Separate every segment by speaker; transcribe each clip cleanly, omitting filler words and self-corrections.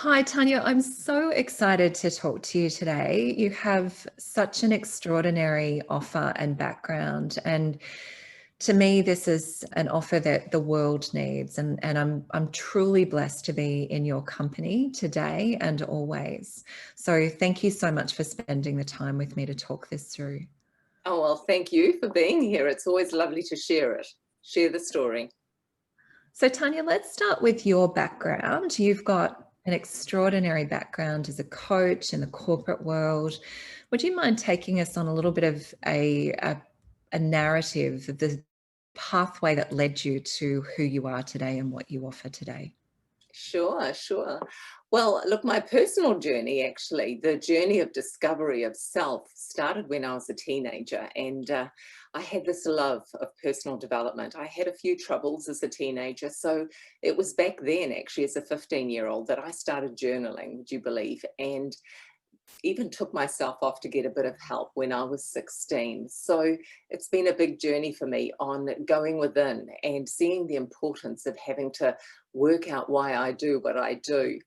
Speaker 1: Hi, Tanya. I'm so excited to talk to you today. You have such an extraordinary offer and background. And to me, this is an offer that the world needs. And I'm truly blessed to be in your company today and always. So thank you so much for spending the time with me to talk this through.
Speaker 2: Oh, well, thank you for being here. It's always lovely to share it, share the story.
Speaker 1: So, Tanya, let's start with your background. You've got an extraordinary background as a coach in the corporate world. Would you mind taking us on a little bit of a narrative of the pathway that led you to who you are today and what you offer today?
Speaker 2: Sure. Well, look, my personal journey, actually, the journey of discovery of self started when I was a teenager. And I had this love of personal development. I had a few troubles as a teenager. So it was back then, actually, as a 15-year-old, that I started journaling, would you believe? And even took myself off to get a bit of help when I was 16. So it's been a big journey for me on going within and seeing the importance of having to work out why I do what I do.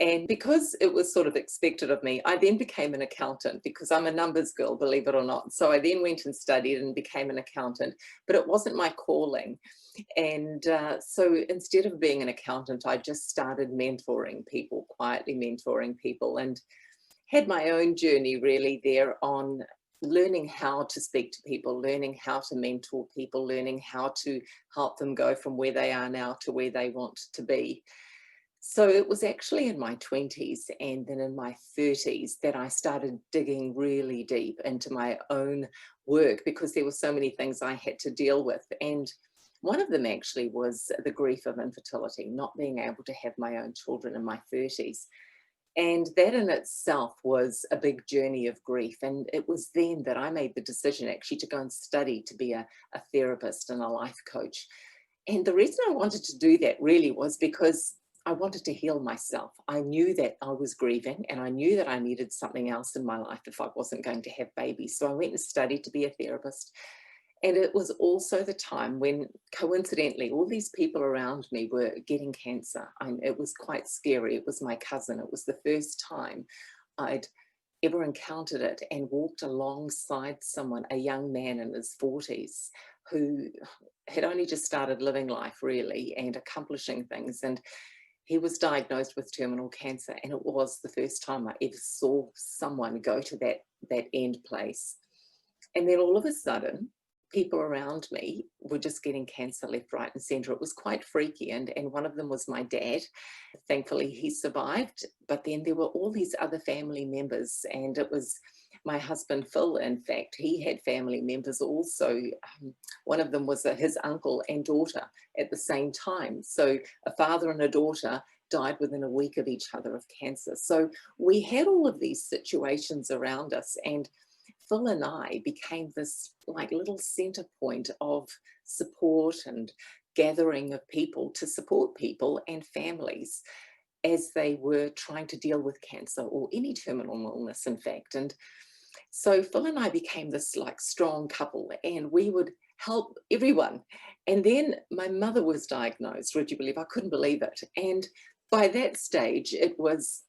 Speaker 2: And because it was sort of expected of me, I then became an accountant because I'm a numbers girl, believe it or not. So I then went and studied and became an accountant, but it wasn't my calling. And so instead of being an accountant, I just started mentoring people, quietly mentoring people, and had my own journey really there on learning how to speak to people, learning how to mentor people, learning how to help them go from where they are now to where they want to be. So it was actually in my 20s and then in my 30s that I started digging really deep into my own work because there were so many things I had to deal with. And one of them actually was the grief of infertility, not being able to have my own children in my 30s. And that in itself was a big journey of grief. And it was then that I made the decision actually to go and study to be a therapist and a life coach. And the reason I wanted to do that really was because I wanted to heal myself. I knew that I was grieving and I knew that I needed something else in my life if I wasn't going to have babies. So I went and studied to be a therapist. And it was also the time when, coincidentally, all these people around me were getting cancer. It was quite scary. It was my cousin. It was the first time I'd ever encountered it and walked alongside someone, a young man in his 40s, who had only just started living life, really, and accomplishing things. And he was diagnosed with terminal cancer. And it was the first time I ever saw someone go to that end place. And then all of a sudden, people around me were just getting cancer left, right, and centre. It was quite freaky. And one of them was my dad. Thankfully, he survived. But then there were all these other family members. And it was my husband, Phil, in fact. He had family members also. One of them was his uncle and daughter at the same time. So a father and a daughter died within a week of each other of cancer. So we had all of these situations around us. And Phil and I became this like little center point of support and gathering of people to support people and families as they were trying to deal with cancer or any terminal illness, in fact. And so Phil and I became this like strong couple and we would help everyone. And then my mother was diagnosed, would you believe? I couldn't believe it. And by that stage, it was,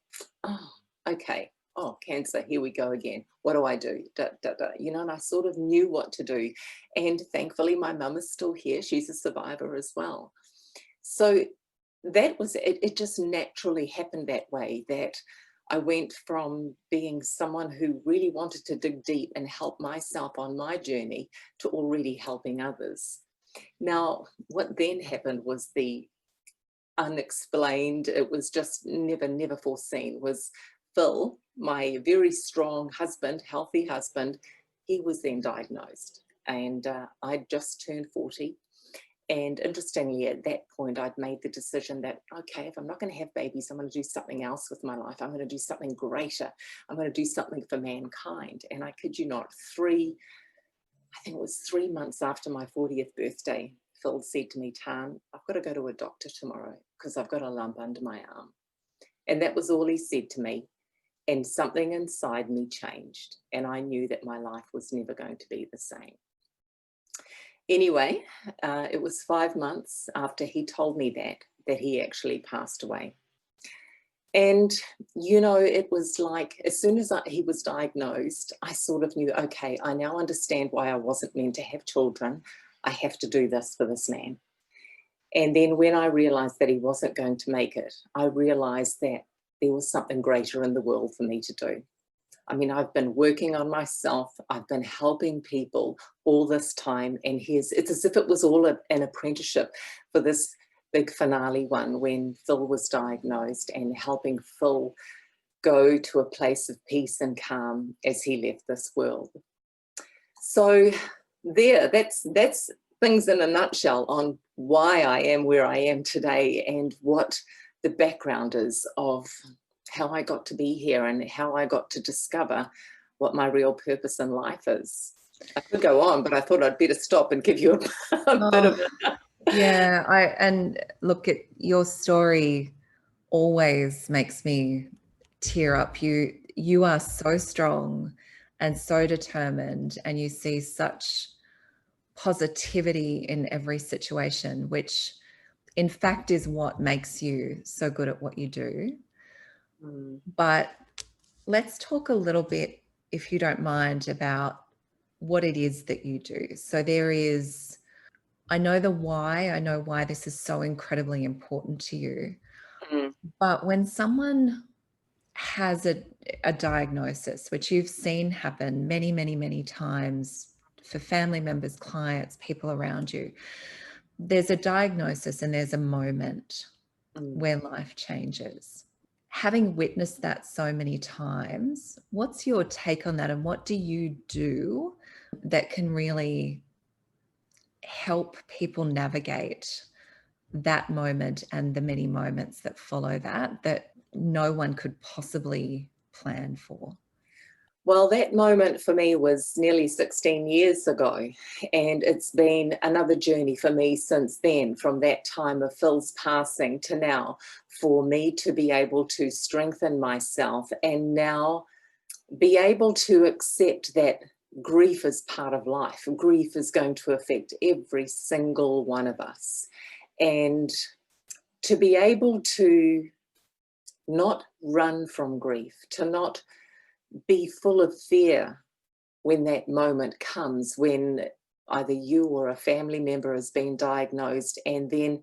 Speaker 2: oh, okay. Oh, cancer, here we go again. What do I do? And I sort of knew what to do. And thankfully, my mum is still here. She's a survivor as well. So that was it. It just naturally happened that way, that I went from being someone who really wanted to dig deep and help myself on my journey to already helping others. Now, what then happened was the unexplained, it was just never foreseen, was Phil, my very strong husband, healthy husband. He was then diagnosed and I'd just turned 40. And interestingly, at that point, I'd made the decision that, okay, if I'm not going to have babies, I'm going to do something else with my life. I'm going to do something greater. I'm going to do something for mankind. And I kid you not, I think it was 3 months after my 40th birthday, Phil said to me, Tan, I've got to go to a doctor tomorrow because I've got a lump under my arm. And that was all he said to me. And something inside me changed. And I knew that my life was never going to be the same. Anyway, it was 5 months after he told me that he actually passed away. And, you know, it was like, as soon as he was diagnosed, I sort of knew, okay, I now understand why I wasn't meant to have children. I have to do this for this man. And then when I realized that he wasn't going to make it, I realized that there was something greater in the world for me to do. I mean, I've been working on myself. I've been helping people all this time. And it's as if it was all an apprenticeship for this big finale one when Phil was diagnosed, and helping Phil go to a place of peace and calm as he left this world. So that's things in a nutshell on why I am where I am today, and what the background is of how I got to be here and how I got to discover what my real purpose in life is. I could go on, but I thought I'd better stop and give you a bit of a...
Speaker 1: Yeah, and look, at your story always makes me tear up. You are so strong and so determined, and you see such positivity in every situation, which in fact is what makes you so good at what you do. But let's talk a little bit, if you don't mind, about what it is that you do. So I know the why, I know why this is so incredibly important to you. But when someone has a diagnosis, which you've seen happen many, many, many times for family members, clients, people around you, there's a diagnosis and there's a moment where life changes. Having witnessed that so many times, what's your take on that, and what do you do that can really help people navigate that moment and the many moments that follow that no one could possibly plan for?
Speaker 2: Well, that moment for me was nearly 16 years ago, and it's been another journey for me since then, from that time of Phil's passing to now, for me to be able to strengthen myself and now be able to accept that grief is part of life. Grief is going to affect every single one of us. And to be able to not run from grief, to not be full of fear when that moment comes, when either you or a family member has been diagnosed, and then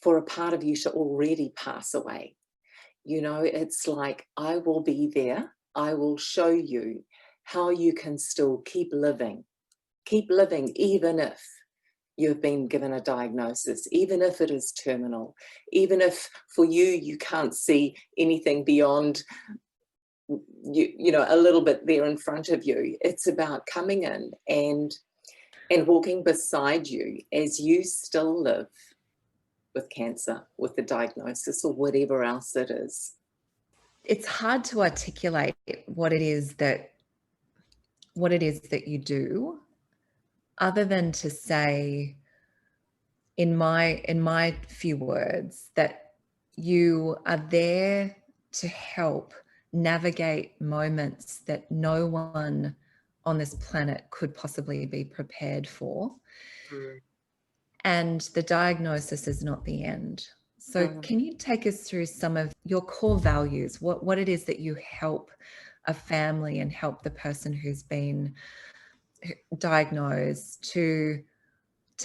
Speaker 2: for a part of you to already pass away. You know, it's like, I will be there. I will show you how you can still keep living, even if you've been given a diagnosis, even if it is terminal, even if for you can't see anything beyond you know, a little bit there in front of you. It's about coming in and walking beside you as you still live with cancer, with the diagnosis, or whatever else it is.
Speaker 1: It's hard to articulate what it is that you do, other than to say, in my few words, that you are there to help navigate moments that no one on this planet could possibly be prepared for. And the diagnosis is not the end. So can you take us through some of your core values, what it is that you help a family and help the person who's been diagnosed to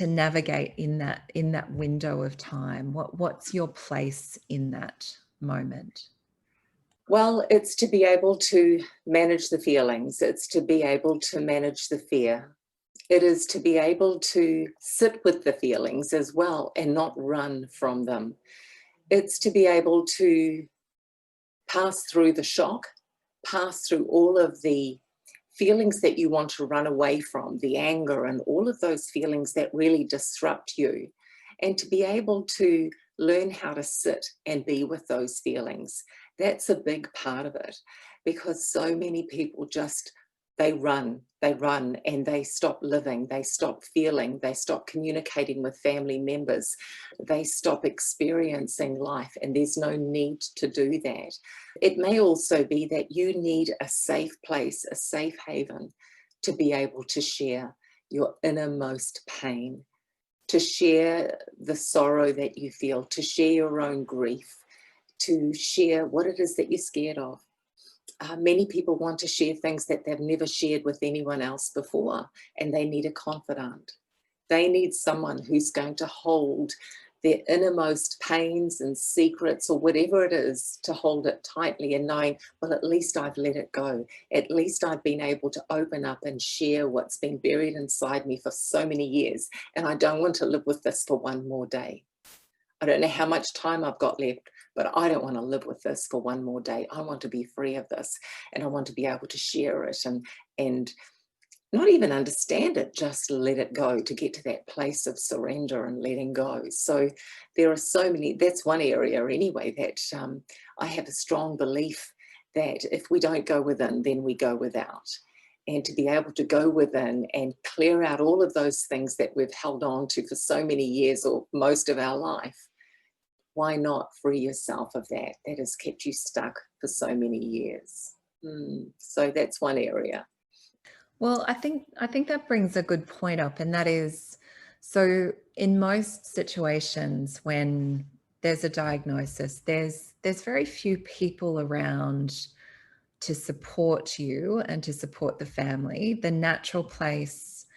Speaker 1: navigate in that window of time? What's your place in that moment?
Speaker 2: Well, it's to be able to manage the feelings. It's to be able to manage the fear. It is to be able to sit with the feelings as well and not run from them. It's to be able to pass through the shock, pass through all of the feelings that you want to run away from, the anger and all of those feelings that really disrupt you, and to be able to learn how to sit and be with those feelings. That's a big part of it, because so many people just, they run and they stop living, they stop feeling, they stop communicating with family members, they stop experiencing life, and there's no need to do that. It may also be that you need a safe place, a safe haven, to be able to share your innermost pain, to share the sorrow that you feel, to share your own grief, to share what it is that you're scared of. Many people want to share things that they've never shared with anyone else before, and they need a confidant. They need someone who's going to hold their innermost pains and secrets, or whatever it is, to hold it tightly and knowing, well, at least I've let it go. At least I've been able to open up and share what's been buried inside me for so many years. And I don't want to live with this for one more day. I don't know how much time I've got left, but I don't want to live with this for one more day. I want to be free of this, and I want to be able to share it and not even understand it, just let it go, to get to that place of surrender and letting go. So there are so many, that's one area anyway, that I have a strong belief that if we don't go within, then we go without. And to be able to go within and clear out all of those things that we've held on to for so many years or most of our life, why not free yourself of that has kept you stuck for so many years? So that's one area.
Speaker 1: Well, I think that brings a good point up, and that is, so in most situations when there's a diagnosis, there's very few people around to support you and to support the family. The natural place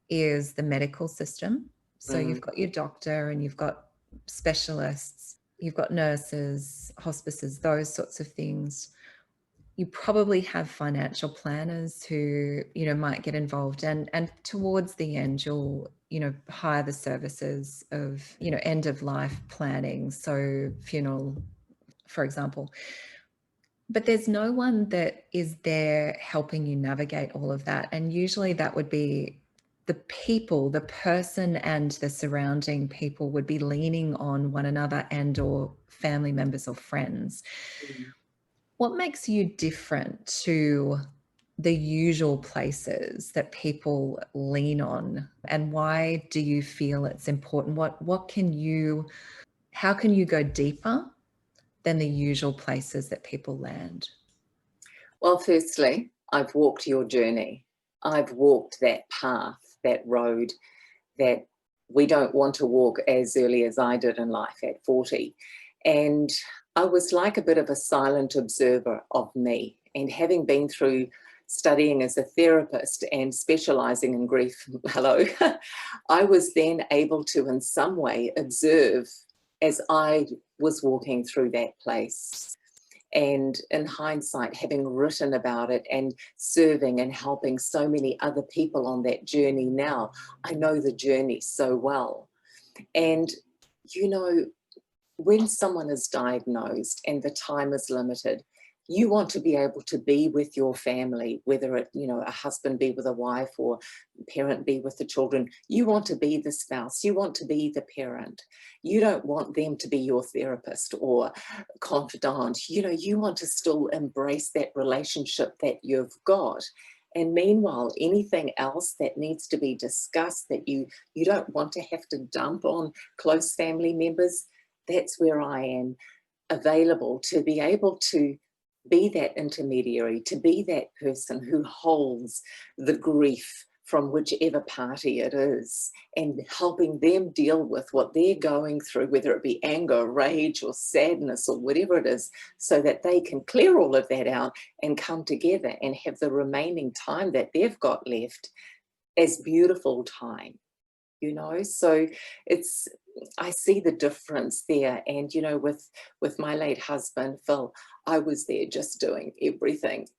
Speaker 1: is the medical system. So you've got your doctor and you've got specialists, you've got nurses, hospices, those sorts of things. You probably have financial planners who, might get involved, and towards the end, you'll, hire the services of, end of life planning. So funeral, for example. But there's no one that is there helping you navigate all of that. And usually that would be the people, the person and the surrounding people would be leaning on one another and or family members or friends. What makes you different to the usual places that people lean on, and why do you feel it's important? How can you go deeper than the usual places that people land?
Speaker 2: Well, firstly, I've walked your journey. I've walked that path, that road that we don't want to walk as early as I did in life at 40. And I was like a bit of a silent observer of me. And having been through studying as a therapist and specializing in grief, hello, I was then able to in some way observe as I was walking through that place. And in hindsight, having written about it and serving and helping so many other people on that journey now, I know the journey so well. And, when someone is diagnosed and the time is limited, you want to be able to be with your family, whether it, a husband be with a wife or parent be with the children. You want to be the spouse. You want to be the parent. You don't want them to be your therapist or confidant. You want to still embrace that relationship that you've got. And meanwhile, anything else that needs to be discussed that you don't want to have to dump on close family members, that's where I am available to be able to be that intermediary, to be that person who holds the grief from whichever party it is, and helping them deal with what they're going through, whether it be anger, rage, or sadness, or whatever it is, so that they can clear all of that out and come together and have the remaining time that they've got left as beautiful time. So I see the difference there. And, with my late husband, Phil, I was there just doing everything.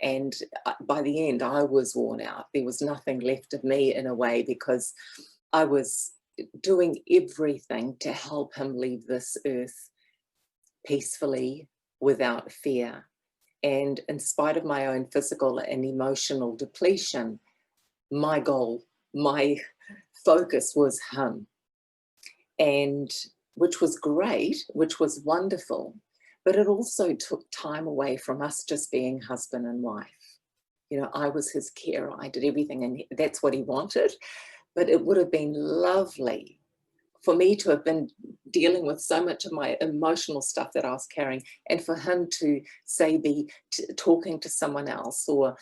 Speaker 2: And by the end, I was worn out. There was nothing left of me in a way, because I was doing everything to help him leave this earth peacefully, without fear. And in spite of my own physical and emotional depletion, my goal, my focus was him, and which was great, which was wonderful, but it also took time away from us just being husband and wife. I was his carer, I did everything, and that's what he wanted. But it would have been lovely for me to have been dealing with so much of my emotional stuff that I was carrying, and for him to say be talking to someone else, or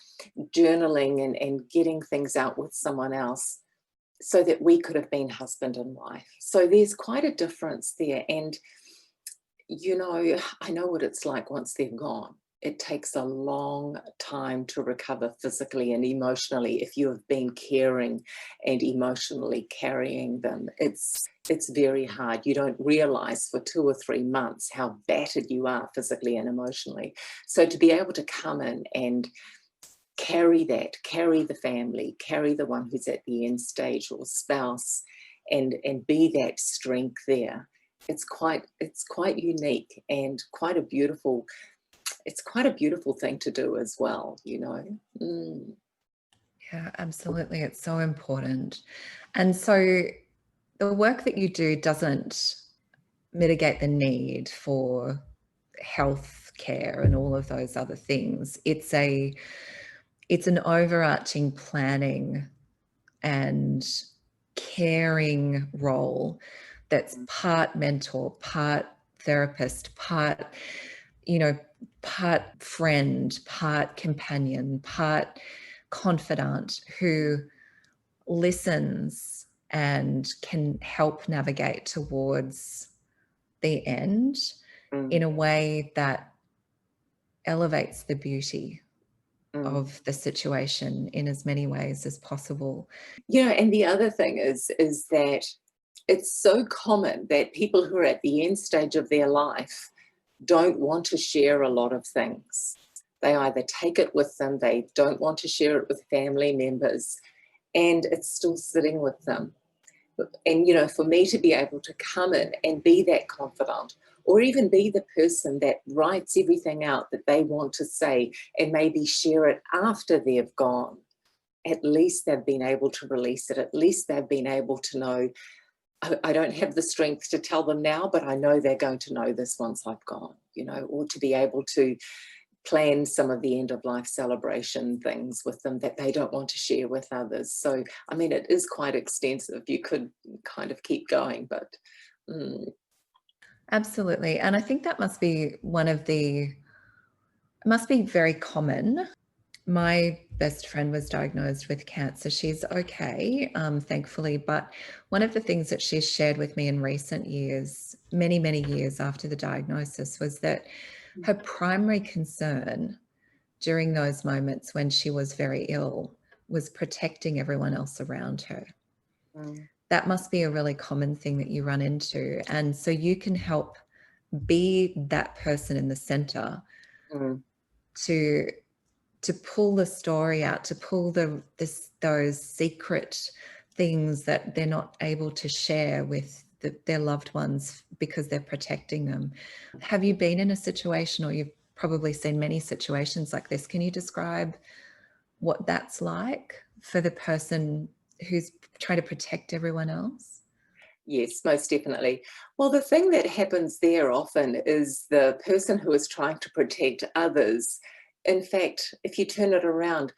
Speaker 2: journaling and getting things out with someone else, so that we could have been husband and wife. So there's quite a difference there. And You know, I know what it's like once they're gone. It takes a long time to recover physically and emotionally if you have been caring and emotionally carrying them. It's very hard. You don't realize for 2 or 3 months how battered you are physically and emotionally. So to be able to come in and carry that, carry the family, carry the one who's at the end stage or spouse, and be that strength there. It's quite unique and quite a beautiful, it's quite a beautiful thing to do as well, you know. Mm,
Speaker 1: Yeah, absolutely. It's so important. And so the work that you do doesn't mitigate the need for health care and all of those other things. It's an overarching planning and caring role that's part mentor, part therapist, part, you know, part friend, part companion, part confidant who listens and can help navigate towards the end in
Speaker 2: mm,
Speaker 1: a way that elevates the beauty
Speaker 2: mm.
Speaker 1: of the situation in as many ways as possible.
Speaker 2: You know, and the other thing is that it's so common that people who are at the end stage of their life don't want to share a lot of things. They either take it with them, they don't want to share it with family members, and it's still sitting with them. And, you know, for me to be able to come in and be that confidant, or even be the person that writes everything out that they want to say and maybe share it after they've gone, at least they've been able to release it. At least they've been able to know, I don't have the strength to tell them now, but I know they're going to know this once I've gone, you know, or to be able to plan some of the end of life celebration things with them that they don't want to share with others. So, I mean, it is quite extensive. You could kind of keep going, but mm,
Speaker 1: Absolutely. And I think that must be it must be very common. My best friend was diagnosed with cancer. She's okay, thankfully. But one of the things that she's shared with me in recent years, many, many years after the diagnosis, was that her primary concern during those moments when she was very ill was protecting everyone else around her.
Speaker 2: mm,
Speaker 1: That must be a really common thing that you run into. And so you can help be that person in the center
Speaker 2: mm,
Speaker 1: to pull the story out, to pull those secret things that they're not able to share with their loved ones because they're protecting them. Have you been in a situation, or you've probably seen many situations like this? Can you describe what that's like for the person who's trying to protect everyone else?
Speaker 2: yes, most definitely. Well, the thing that happens there often is the person who is trying to protect others. In fact, if you turn it around,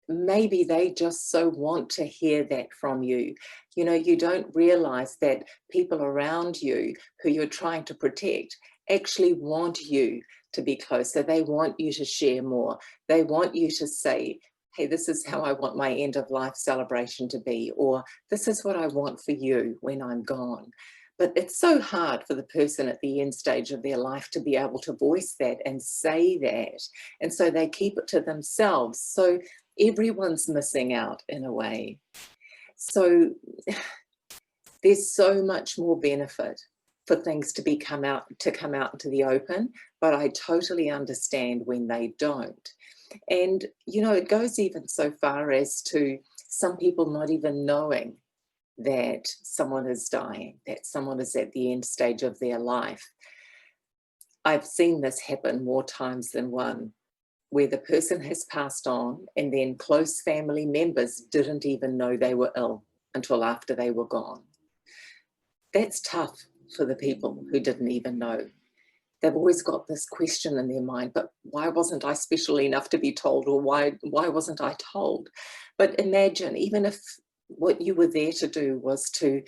Speaker 2: maybe they just so want to hear that from you. You know, you don't realize that people around you who you're trying to protect actually want you to be closer. They want you to share more. They want you to say, hey, this is how I want my end of life celebration to be, or this is what I want for you when I'm gone. But it's so hard for the person at the end stage of their life to be able to voice that and say that. And so they keep it to themselves. So everyone's missing out in a way. So there's so much more benefit for things to come out into the open, but I totally understand when they don't. And you know, it goes even so far as to some people not even knowing that someone is dying, that someone is at the end stage of their life. I've seen this happen more times than one, where the person has passed on and then close family members didn't even know they were ill until after they were gone. That's tough for the people who didn't even know. They've always got this question in their mind, but why wasn't I special enough to be told, or why wasn't I told? But imagine, even if what you were there to do was to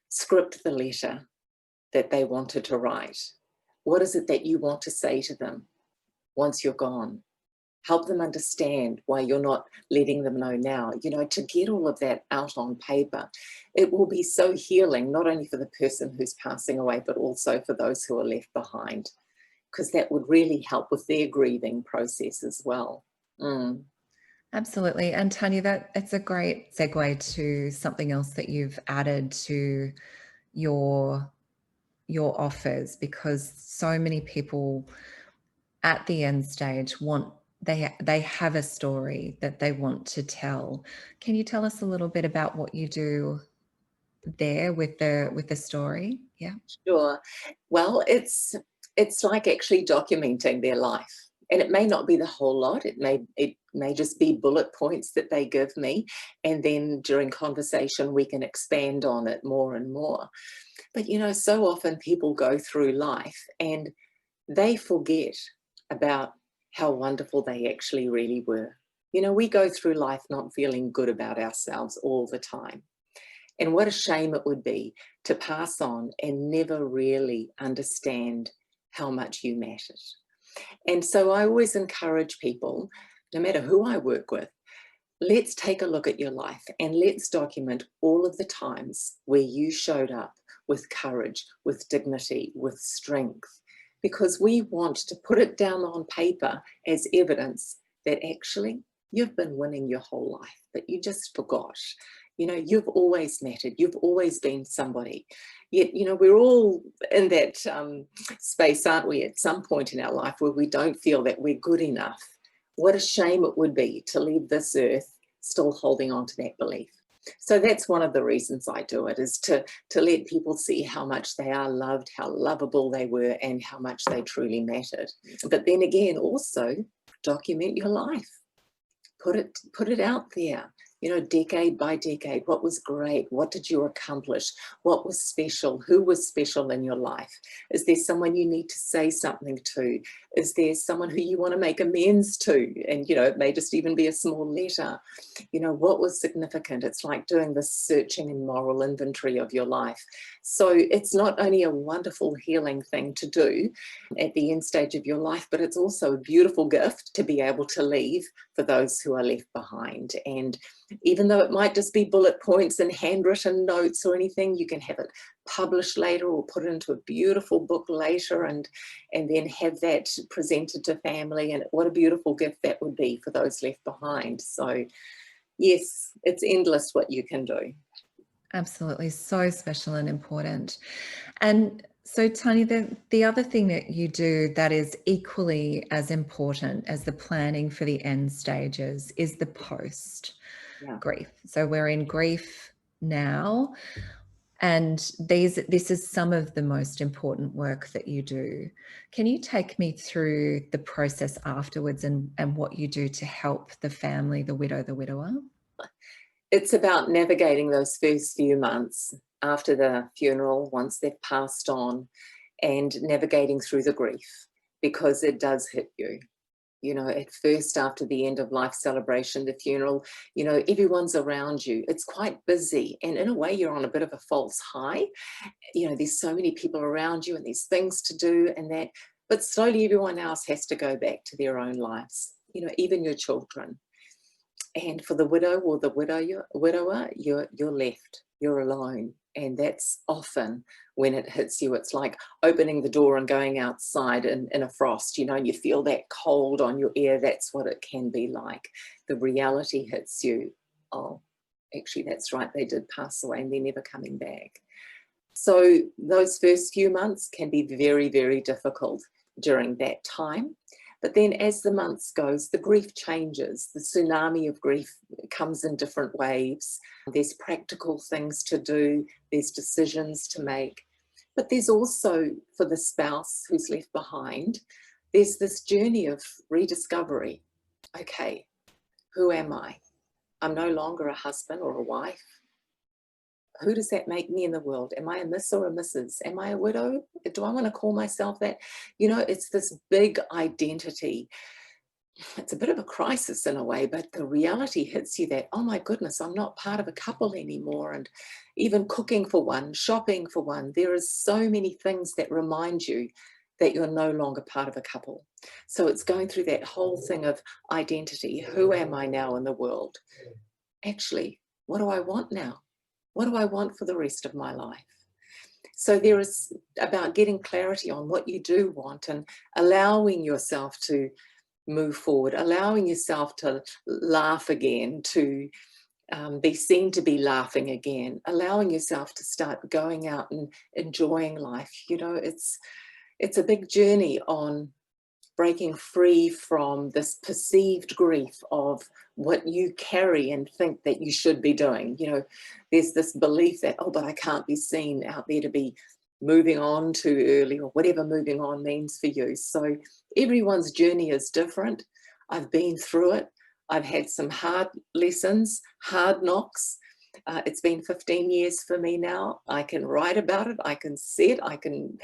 Speaker 2: script the letter that they wanted to write, what is it that you want to say to them once you're gone? help them understand why you're not letting them know now, to get all of that out on paper. It will be so healing, not only for the person who's passing away, but also for those who are left behind, because that would really help with their grieving process as well.
Speaker 1: Absolutely. And Tanya, it's a great segue to something else that you've added to your offers, because so many people at the end stage they have a story that they want to tell. Can you tell us a little bit about what you do there with the story? Yeah.
Speaker 2: Sure. Well, it's like actually documenting their life. And it may not be the whole lot. It may just be bullet points that they give me. And then during conversation, we can expand on it more and more. But, so often people go through life and they forget about how wonderful they actually really were. We go through life not feeling good about ourselves all the time. And what a shame it would be to pass on and never really understand how much you mattered. And so I always encourage people, no matter who I work with, let's take a look at your life and let's document all of the times where you showed up with courage, with dignity, with strength, because we want to put it down on paper as evidence that actually you've been winning your whole life, but you just forgot. You've always mattered. You've always been somebody. Yet, we're all in that space, aren't we, at some point in our life where we don't feel that we're good enough. What a shame it would be to leave this earth still holding on to that belief. So that's one of the reasons I do it, is to let people see how much they are loved, how lovable they were, and how much they truly mattered. But then again, also document your life. Put it out there, decade by decade. What was great? What did you accomplish? What was special? Who was special in your life? Is there someone you need to say something to? Is there someone who you want to make amends to? And, it may just even be a small letter. What was significant? It's like doing this searching and moral inventory of your life. So it's not only a wonderful healing thing to do at the end stage of your life, but it's also a beautiful gift to be able to leave for those who are left behind. And even though it might just be bullet points and handwritten notes or anything, you can have it published later or put it into a beautiful book later and then have that presented to family. And what a beautiful gift that would be for those left behind. So yes, it's endless what you can do.
Speaker 1: Absolutely. So special and important. And so, Tanya, the other thing that you do that is equally as important as the planning for the end stages is the post grief. So we're in grief now, and this is some of the most important work that you do. Can you take me through the process afterwards and what you do to help the family, the widow, the widower?
Speaker 2: It's about navigating those first few months after the funeral, once they've passed on, and navigating through the grief, because it does hit you. At first, after the end of life celebration, the funeral, everyone's around you. It's quite busy. And in a way, you're on a bit of a false high. There's so many people around you and there's things to do and that. But slowly, everyone else has to go back to their own lives, even your children. And for the widow or the widower, you're left, you're alone. And that's often when it hits you. It's like opening the door and going outside in a frost, and you feel that cold on your ear. That's what it can be like. The reality hits you. Oh, actually, that's right. They did pass away and they're never coming back. So those first few months can be very, very difficult during that time. But then as the months goes, the grief changes. The tsunami of grief comes in different waves. There's practical things to do. There's decisions to make. But there's also, for the spouse who's left behind, there's this journey of rediscovery. Okay, who am I? I'm no longer a husband or a wife. Who does that make me in the world? Am I a miss or a missus? Am I a widow? Do I want to call myself that? It's this big identity. It's a bit of a crisis in a way, but the reality hits you that, oh my goodness, I'm not part of a couple anymore. And even cooking for one, shopping for one, there are so many things that remind you that you're no longer part of a couple. So it's going through that whole thing of identity. Who am I now in the world? Actually, what do I want now? What do I want for the rest of my life? So there is about getting clarity on what you do want and allowing yourself to move forward, allowing yourself to laugh again, to be seen to be laughing again, allowing yourself to start going out and enjoying life. You know, it's a big journey on breaking free from this perceived grief of what you carry and think that you should be doing. You know, there's this belief that, oh, but I can't be seen out there to be moving on too early, or whatever moving on means for you. So everyone's journey is different. I've been through it. I've had some hard lessons, hard knocks. It's been 15 years for me now. I can write about it. I can see it. I can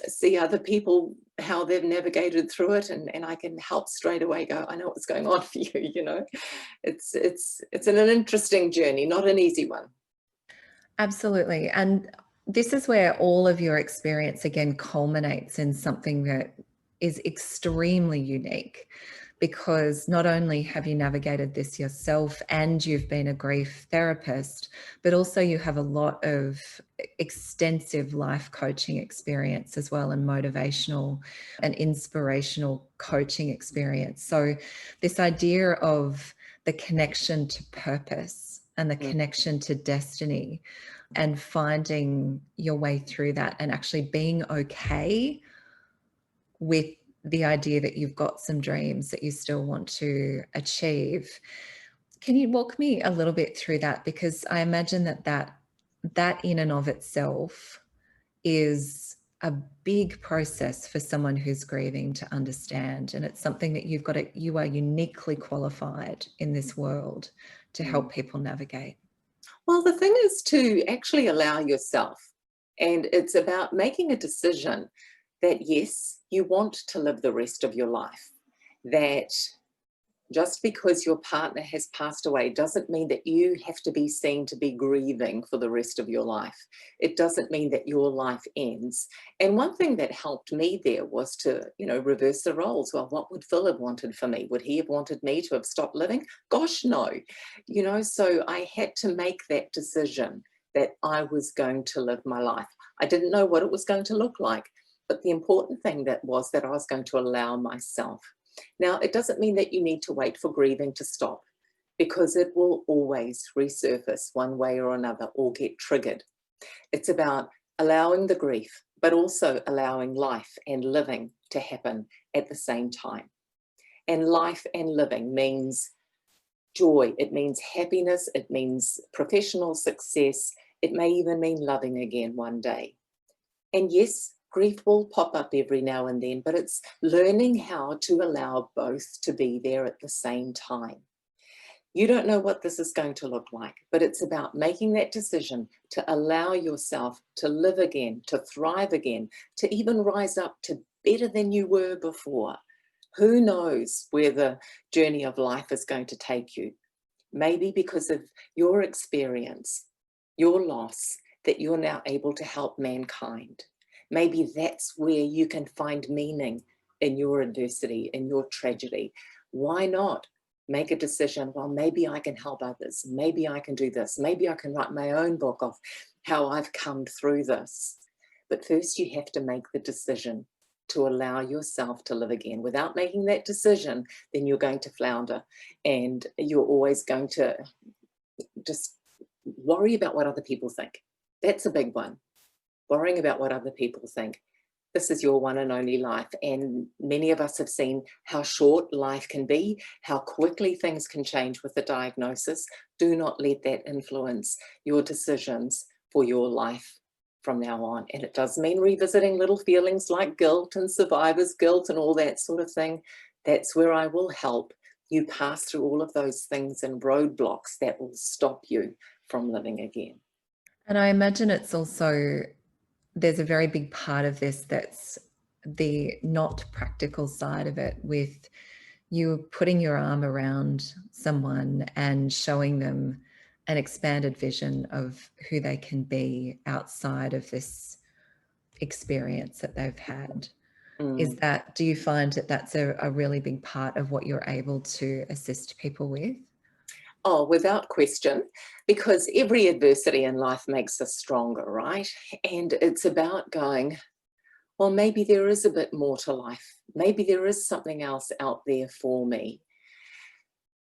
Speaker 2: see other people, how they've navigated through it, and I can help straight away go, I know what's going on for you, you know. It's an interesting journey, not an easy one.
Speaker 1: Absolutely. And this is where all of your experience again culminates in something that is extremely unique, because not only have you navigated this yourself and you've been a grief therapist, but also you have a lot of extensive life coaching experience as well, and motivational and inspirational coaching experience. So this idea of the connection to purpose and the connection to destiny, and finding your way through that, and actually being okay with the idea that you've got some dreams that you still want to achieve. Can you walk me a little bit through that? Because I imagine that in and of itself is a big process for someone who's grieving to understand. And it's something that you are uniquely qualified in this world to help people navigate.
Speaker 2: Well, the thing is to actually allow yourself, and it's about making a decision that yes, you want to live the rest of your life, that just because your partner has passed away doesn't mean that you have to be seen to be grieving for the rest of your life. It doesn't mean that your life ends. And one thing that helped me there was to, you know, reverse the roles. Well, what would Phil have wanted for me? Would he have wanted me to have stopped living? Gosh, no. You know, so I had to make that decision that I was going to live my life. I didn't know what it was going to look like, but the important thing that was that I was going to allow myself. Now, it doesn't mean that you need to wait for grieving to stop, because it will always resurface one way or another or get triggered. It's about allowing the grief, but also allowing life and living to happen at the same time. And life and living means joy, it means happiness, it means professional success, it may even mean loving again one day. And yes, grief will pop up every now and then, but it's learning how to allow both to be there at the same time. You don't know what this is going to look like, but it's about making that decision to allow yourself to live again, to thrive again, to even rise up to better than you were before. Who knows where the journey of life is going to take you? Maybe because of your experience, your loss, that you're now able to help mankind. Maybe that's where you can find meaning in your adversity, in your tragedy. Why not make a decision? Well, maybe I can help others. Maybe I can do this. Maybe I can write my own book of how I've come through this. But first you have to make the decision to allow yourself to live again. Without making that decision, then you're going to flounder, and you're always going to just worry about what other people think. That's a big one. Worrying about what other people think. This is your one and only life, and many of us have seen how short life can be, how quickly things can change with the diagnosis. Do not let that influence your decisions for your life from now on. And it does mean revisiting little feelings like guilt and survivor's guilt and all that sort of thing. That's where I will help you pass through all of those things and roadblocks that will stop you from living again.
Speaker 1: And I imagine it's also, there's a very big part of this that's the not practical side of it, with you putting your arm around someone and showing them an expanded vision of who they can be outside of this experience that they've had.
Speaker 2: Mm.
Speaker 1: Do you find that that's a really big part of what you're able to assist people with?
Speaker 2: Oh, without question, because every adversity in life makes us stronger, right? And it's about going, well, maybe there is a bit more to life. Maybe there is something else out there for me.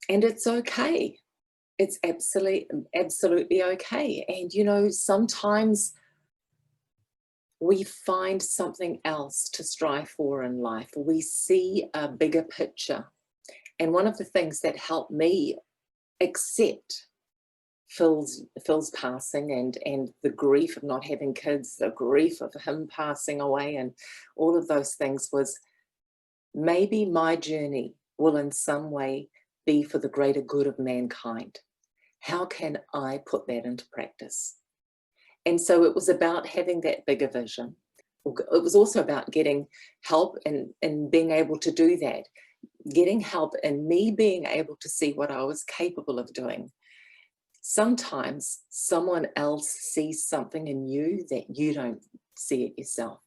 Speaker 2: And it's okay. It's absolutely okay. And, you know, sometimes we find something else to strive for in life. We see a bigger picture. And one of the things that helped me accept Phil's passing and the grief of not having kids, the grief of him passing away, and all of those things was, maybe my journey will in some way be for the greater good of mankind. How can I put that into practice? And so it was about having that bigger vision. It was also about getting help and being able to do that, getting help and me being able to see what I was capable of doing. Sometimes someone else sees something in you that you don't see it yourself.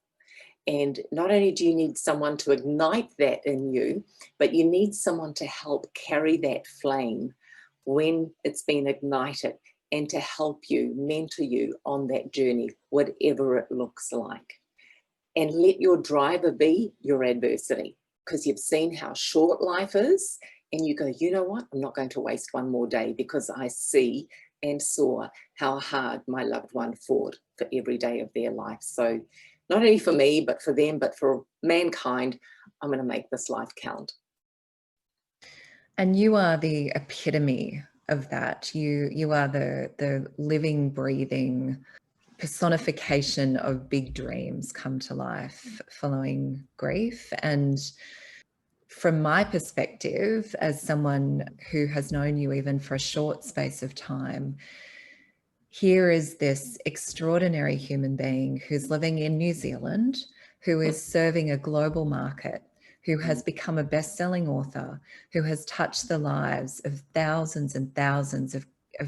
Speaker 2: And not only do you need someone to ignite that in you, but you need someone to help carry that flame when it's been ignited and to help you, mentor you on that journey, whatever it looks like. And let your driver be your adversity, because you've seen how short life is. And you go, you know what? I'm not going to waste one more day, because I see and saw how hard my loved one fought for every day of their life. So not only for me, but for them, but for mankind, I'm going to make this life count.
Speaker 1: And you are the epitome of that. You are the living, breathing personification of big dreams come to life following grief. And from my perspective, as someone who has known you even for a short space of time, here is this extraordinary human being who's living in New Zealand, who is serving a global market, who has become a best-selling author, who has touched the lives of thousands and thousands of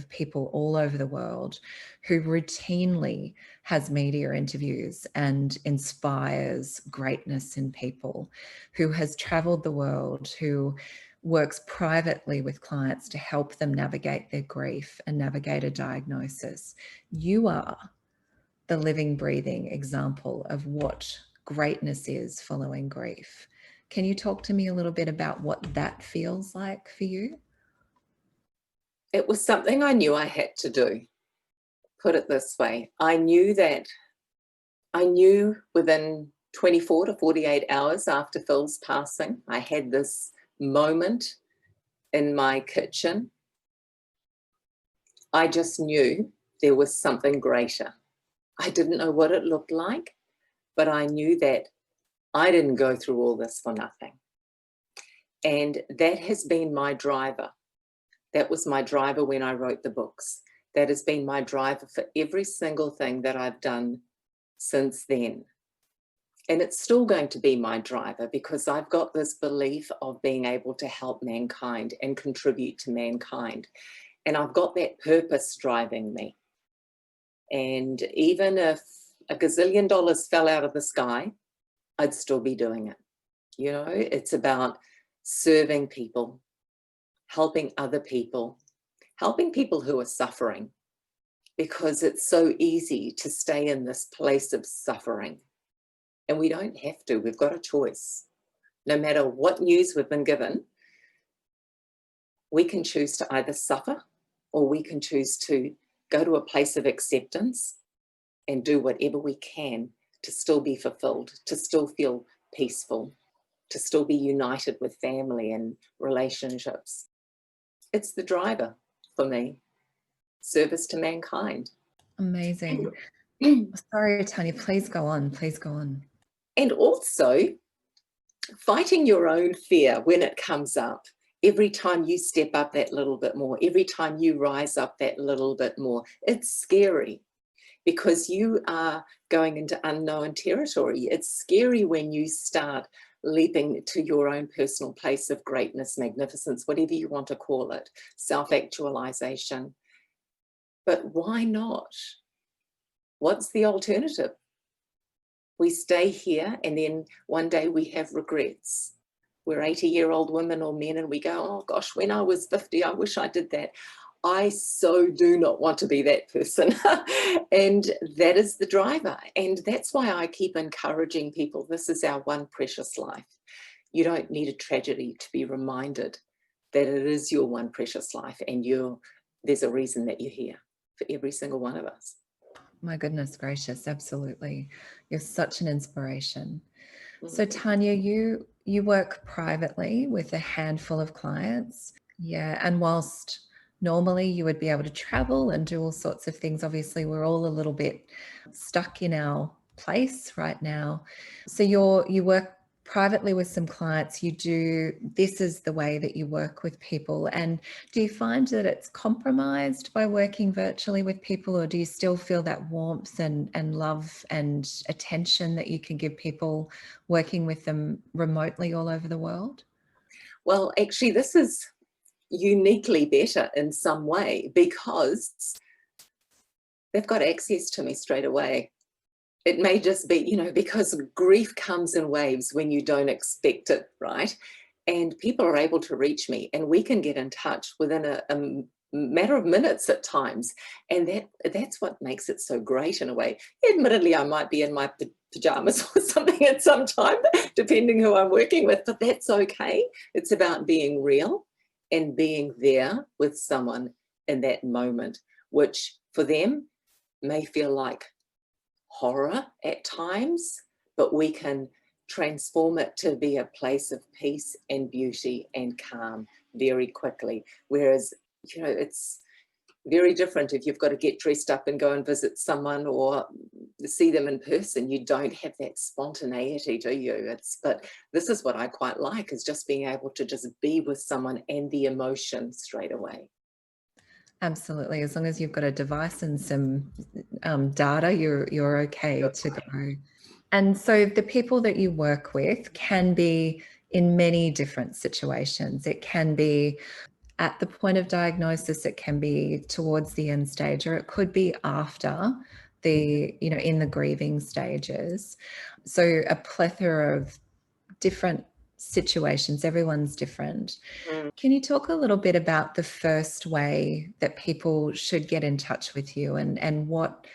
Speaker 1: people all over the world, who routinely has media interviews and inspires greatness in people, who has traveled the world, who works privately with clients to help them navigate their grief and navigate a diagnosis. You are the living, breathing example of what greatness is following grief. Can you talk to me a little bit about what that feels like for you?
Speaker 2: It was something I knew I had to do. Put it this way, I knew within 24 to 48 hours after Phil's passing, I had this moment in my kitchen. I just knew there was something greater. I didn't know what it looked like, but I knew that I didn't go through all this for nothing. And that has been my driver. That was my driver when I wrote the books. That has been my driver for every single thing that I've done since then. And it's still going to be my driver, because I've got this belief of being able to help mankind and contribute to mankind. And I've got that purpose driving me. And even if a gazillion dollars fell out of the sky, I'd still be doing it. You know, it's about serving people, helping other people, helping people who are suffering, because it's so easy to stay in this place of suffering. And we don't have to. We've got a choice. No matter what news we've been given, we can choose to either suffer, or we can choose to go to a place of acceptance and do whatever we can to still be fulfilled, to still feel peaceful, to still be united with family and relationships. It's the driver for me. Service to mankind.
Speaker 1: Amazing. Sorry, Tanya, please go on. Please go on.
Speaker 2: And also fighting your own fear when it comes up. Every time you step up that little bit more, every time you rise up that little bit more, it's scary, because you are going into unknown territory. It's scary when you start leaping to your own personal place of greatness, magnificence, whatever you want to call it, self-actualization. But why not? What's the alternative? We stay here, and then one day we have regrets. We're 80-year-old women or men, and we go, oh gosh, when I was 50, I wish I did that. I so do not want to be that person. And that is the driver. And that's why I keep encouraging people, this is our one precious life. You don't need a tragedy to be reminded that it is your one precious life, and there's a reason that you're here for every single one of us.
Speaker 1: My goodness gracious, absolutely. You're such an inspiration. So
Speaker 2: Mm.
Speaker 1: Tanya, you work privately with a handful of clients. Yeah. And whilst normally you would be able to travel and do all sorts of things, obviously we're all a little bit stuck in our place right now. So you work privately with some clients. This is the way that you work with people. And do you find that it's compromised by working virtually with people, or do you still feel that warmth and love and attention that you can give people working with them remotely all over the world?
Speaker 2: Well, actually, this is uniquely better in some way because they've got access to me straight away. It may just be, because grief comes in waves when you don't expect it, right? And people are able to reach me, and we can get in touch within a matter of minutes at times. And that's what makes it so great in a way. Admittedly, I might be in my pajamas or something at some time, depending who I'm working with, but that's okay. It's about being real and being there with someone in that moment, which for them may feel like horror at times, but we can transform it to be a place of peace and beauty and calm very quickly. Whereas, it's very different if you've got to get dressed up and go and visit someone or see them in person. You don't have that spontaneity, do you? But this is what I quite like, is just being able to just be with someone and the emotion straight away.
Speaker 1: Absolutely. As long as you've got a device and some data, you're okay to go. And so the people that you work with can be in many different situations. It can be at the point of diagnosis, it can be towards the end stage, or it could be after in the grieving stages. So a plethora of different situations, everyone's different.
Speaker 2: Mm.
Speaker 1: Can you talk a little bit about the first way that people should get in touch with you, and what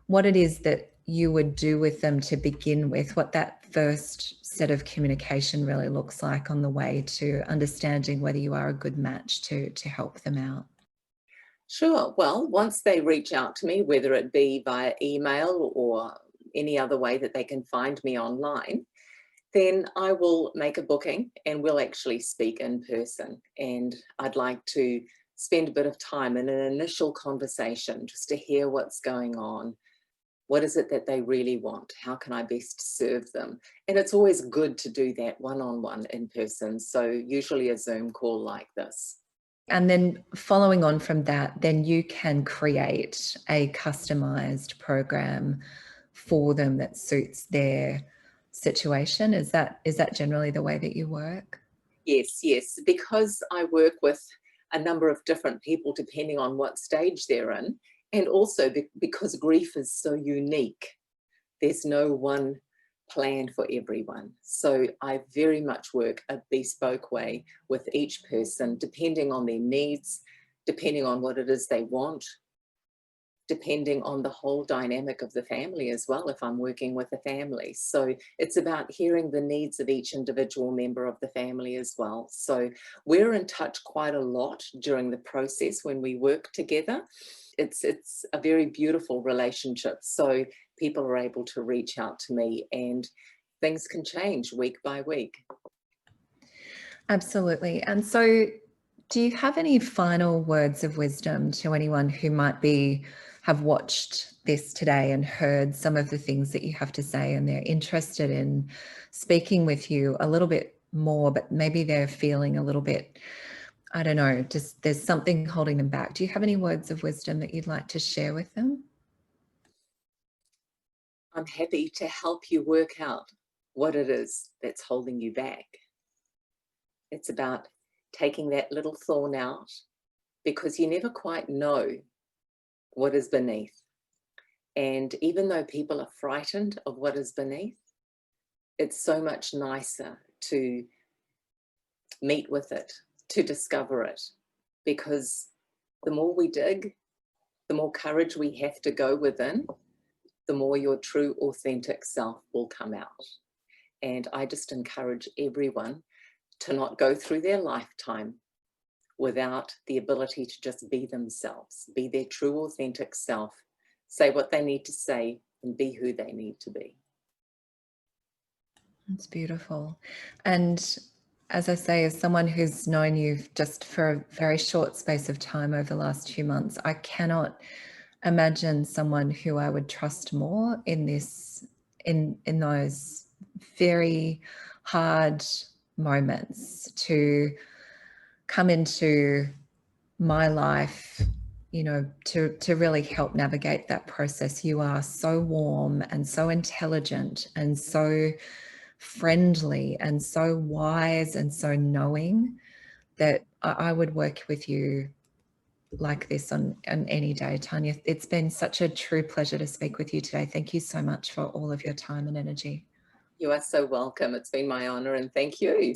Speaker 1: it is that you would do with them to begin with, what that first set of communication really looks like on the way to understanding whether you are a good match to help them out?
Speaker 2: Sure. Well, once they reach out to me, whether it be via email or any other way that they can find me online, then I will make a booking and we'll actually speak in person. And I'd like to spend a bit of time in an initial conversation just to hear what's going on. What is it that they really want? How can I best serve them? And it's always good to do that one-on-one in person. So usually a Zoom call like this.
Speaker 1: And then following on from that, then you can create a customized program for them that suits their situation. Is that generally the way that you work?
Speaker 2: Yes, yes, because I work with a number of different people depending on what stage they're in, and also because grief is so unique, there's no one plan for everyone. So I very much work a bespoke way with each person, depending on their needs, depending on what it is they want, depending on the whole dynamic of the family as well, if I'm working with a family. So it's about hearing the needs of each individual member of the family as well. So we're in touch quite a lot during the process when we work together. It's a very beautiful relationship. So people are able to reach out to me, and things can change week by week.
Speaker 1: Absolutely. And so do you have any final words of wisdom to anyone who might have watched this today and heard some of the things that you have to say, and they're interested in speaking with you a little bit more, but maybe they're feeling a little bit, I don't know, just there's something holding them back? Do you have any words of wisdom that you'd like to share with them?
Speaker 2: I'm happy to help you work out what it is that's holding you back. It's about taking that little thorn out, because you never quite know what is beneath. And even though people are frightened of what is beneath, it's so much nicer to meet with it, to discover it, because the more we dig, the more courage we have to go within, the more your true, authentic self will come out. And I just encourage everyone to not go through their lifetime without the ability to just be themselves, be their true, authentic self, say what they need to say, and be who they need to be.
Speaker 1: It's beautiful. And as I say, as someone who's known you just for a very short space of time over the last few months, I cannot imagine someone who I would trust more in this, in those very hard moments, to come into my life, you know, to really help navigate that process. You are so warm and so intelligent and so friendly and so wise and so knowing that I would work with you like this on any day. Tanya, it's been such a true pleasure to speak with you today. Thank you so much for all of your time and energy.
Speaker 2: You are so welcome. It's been my honor, and thank you.